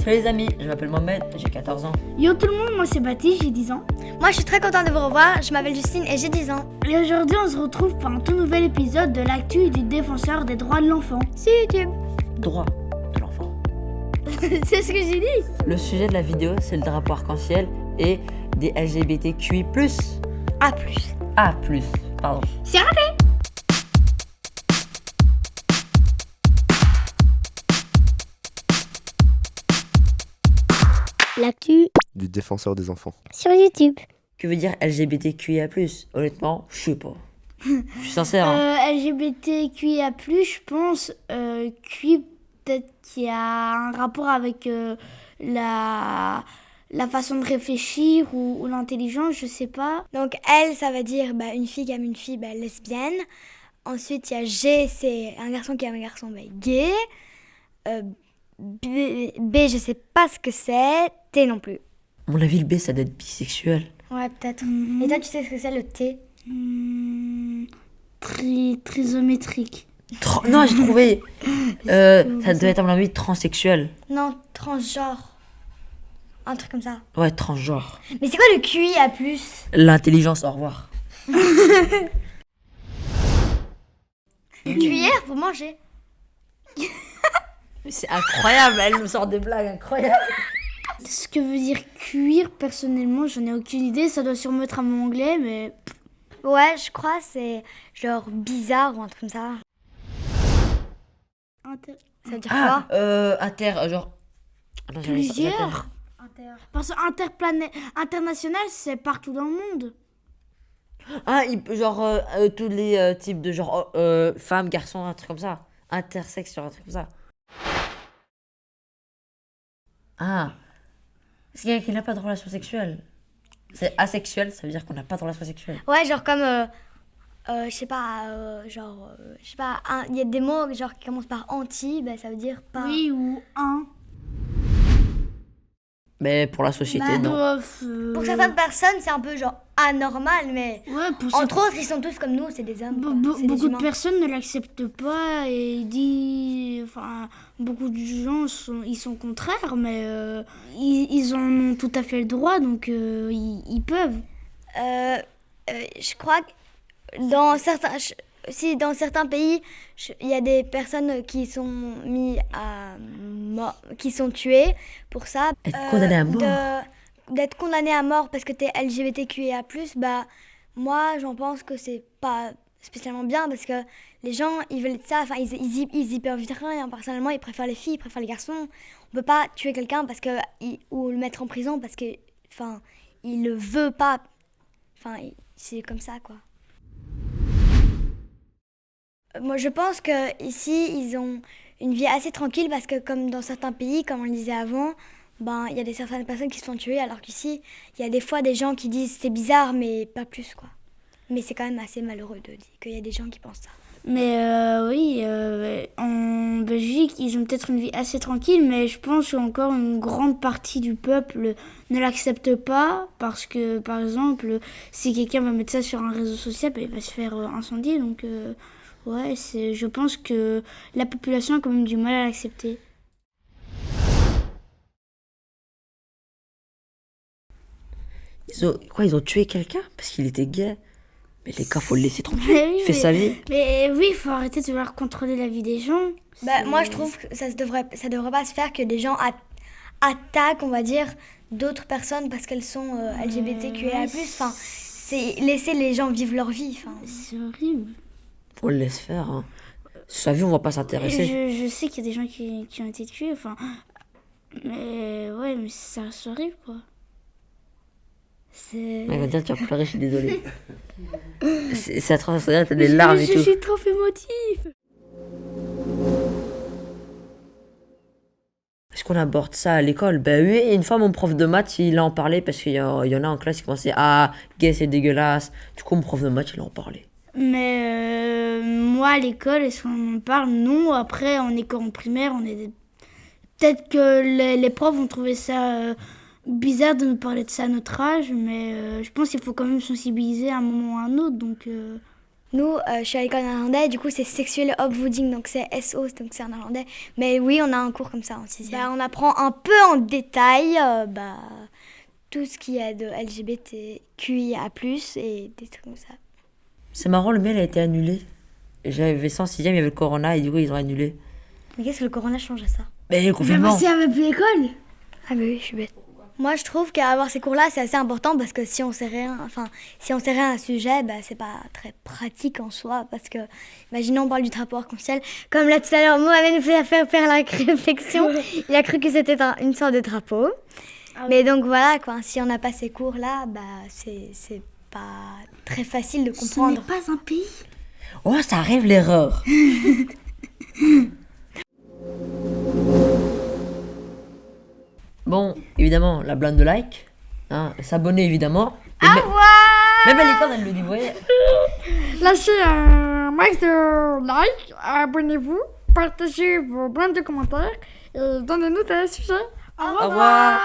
Salut les amis, je m'appelle Mohamed, j'ai 14 ans. Yo tout le monde, moi c'est Baptiste, j'ai 10 ans. Moi je suis très contente de vous revoir, je m'appelle Justine et j'ai 10 ans. Et aujourd'hui on se retrouve pour un tout nouvel épisode de l'actu du défenseur des droits de l'enfant. Sur YouTube. Droit de l'enfant. C'est ce que j'ai dit. Le sujet de la vidéo, c'est le drapeau arc-en-ciel et des LGBTQI+. A+. A+, pardon. C'est raté. L'actu Du défenseur des enfants. sur YouTube. Que veut dire LGBTQIA+? Honnêtement, je sais pas. Je suis sincère. Hein. LGBTQIA+, je pense, QI peut-être qu'il y a un rapport avec la façon de réfléchir ou l'intelligence, je sais pas. Donc L ça veut dire une fille qui aime une fille lesbienne. Ensuite il y a G, c'est un garçon qui aime un garçon gay. B je sais pas ce que c'est. T non plus. À mon avis, le B, ça doit être bisexuel. Ouais peut-être. Et toi tu sais ce que c'est le T? Trisométrique. Non, j'ai trouvé. Ça doit être à mon avis transsexuel. Non, transgenre. Un truc comme ça. Ouais, transgenre. Mais c'est quoi le QIA+. L'intelligence, au revoir. Cuillère pour manger. C'est incroyable, elle nous sort des blagues incroyables. Ce que veut dire cuir, personnellement, j'en ai aucune idée. Ça doit sûrement être un mot anglais, mais... Ouais, je crois c'est genre bizarre ou un truc comme ça. Ça veut dire quoi? Genre... Attends, j'avais ça- Plusieurs. Parce que international, c'est partout dans le monde. Ah, genre, tous les types de genre femmes, garçons, un truc comme ça. Intersexe, genre un truc comme ça. Ah. C'est quelqu'un qui n'a pas de relation sexuelle. C'est asexuel, ça veut dire qu'on n'a pas de relation sexuelle. Ouais, genre comme je sais pas, il y a des mots genre qui commencent par anti, ça veut dire pas. Oui, ou un. Mais pour la société, non. Pour certaines personnes, c'est un peu genre anormal, mais Ouais, pour entre autres, ils sont tous comme nous, c'est des hommes. quoi. C'est des beaucoup de humains. personnes ne l'acceptent pas et beaucoup de gens ils sont contraires, mais ils en ont tout à fait le droit, donc ils peuvent. Je crois que dans certains pays, il y a des personnes qui sont qui sont tuées pour ça. Être condamné à mort. D'être condamné à mort parce que t'es LGBTQIA+, moi j'en pense que c'est pas spécialement bien parce que les gens ils veulent ça, enfin ils y peuvent rien. Personnellement ils préfèrent les filles, ils préfèrent les garçons. On peut pas tuer quelqu'un ou le mettre en prison parce que il le veut pas. C'est comme ça quoi. Moi je pense que ici ils ont une vie assez tranquille parce que comme dans certains pays, comme on le disait avant, il y a certaines personnes qui se font tuer alors qu'ici il y a des fois des gens qui disent c'est bizarre mais pas plus quoi. Mais c'est quand même assez malheureux de dire qu'il y a des gens qui pensent ça. Mais oui, en Belgique, ils ont peut-être une vie assez tranquille, mais je pense qu'encore une grande partie du peuple ne l'accepte pas parce que, par exemple, si quelqu'un va mettre ça sur un réseau social, il va se faire incendier. Donc, ouais, je pense que la population a quand même du mal à l'accepter. Ils ont tué quelqu'un parce qu'il était gay. Mais les gars, faut le laisser tranquille. Mais oui, Il fait sa vie. Mais oui, il faut arrêter de vouloir contrôler la vie des gens. Moi je trouve que ça devrait pas se faire que des gens attaquent, on va dire, d'autres personnes parce qu'elles sont LGBTQIA+. C'est laisser les gens vivre leur vie. C'est horrible. On le laisse faire. Hein. Sa vie, on va pas s'intéresser. Je sais qu'il y a des gens qui ont été tués, mais ouais, mais ça reste horrible, quoi. Elle va dire tu vas pleurer, je suis désolée. C'est atroce, t'as des larmes et je tout. suis trop émotive. Est-ce qu'on aborde ça à l'école? Ben oui, une fois mon prof de maths, il en parlait parce qu'il y en a en classe qui commençaient gay c'est dégueulasse. Du coup, mon prof de maths, il en parlait. Mais moi, à l'école, est-ce qu'on en parle? Non. Après, en école primaire, peut-être que les profs vont trouver ça bizarre de nous parler de ça à notre âge, mais je pense qu'il faut quand même sensibiliser à un moment ou à un autre, donc Nous, je suis à l'école néerlandais, du coup c'est sexual opvoeding, donc c'est SO, donc c'est en néerlandais. Mais oui, on a un cours comme ça en 6e. On apprend un peu en détail tout ce qui est de LGBTQIA+, et des trucs comme ça. C'est marrant, le mien il a été annulé. J'avais ça en 6e, il y avait le corona et du coup ils ont annulé. Mais qu'est-ce que le corona change à ça? Mais le confinement. Parce qu'il n'y avait plus l'école. Ah bah oui, je suis bête. Moi, je trouve qu'avoir ces cours-là, c'est assez important parce que si on sait rien à un sujet, c'est pas très pratique en soi. Parce que, imaginons, on parle du drapeau arc-en-ciel. Comme là, tout à l'heure, Mohamed nous fait faire la réflexion. Il a cru que c'était une sorte de drapeau. Ah oui. Mais donc voilà, quoi, si on n'a pas ces cours-là, c'est pas très facile de comprendre. Ce n'est pas un pays. Oh, ça arrive l'erreur. Bon, évidemment, la blinde de like. Hein, s'abonner, évidemment. Même à l'école, elle le dit, vous voyez. Lâchez un max de like, abonnez-vous, partagez vos blindes de commentaires et donnez-nous des sujets. Au revoir.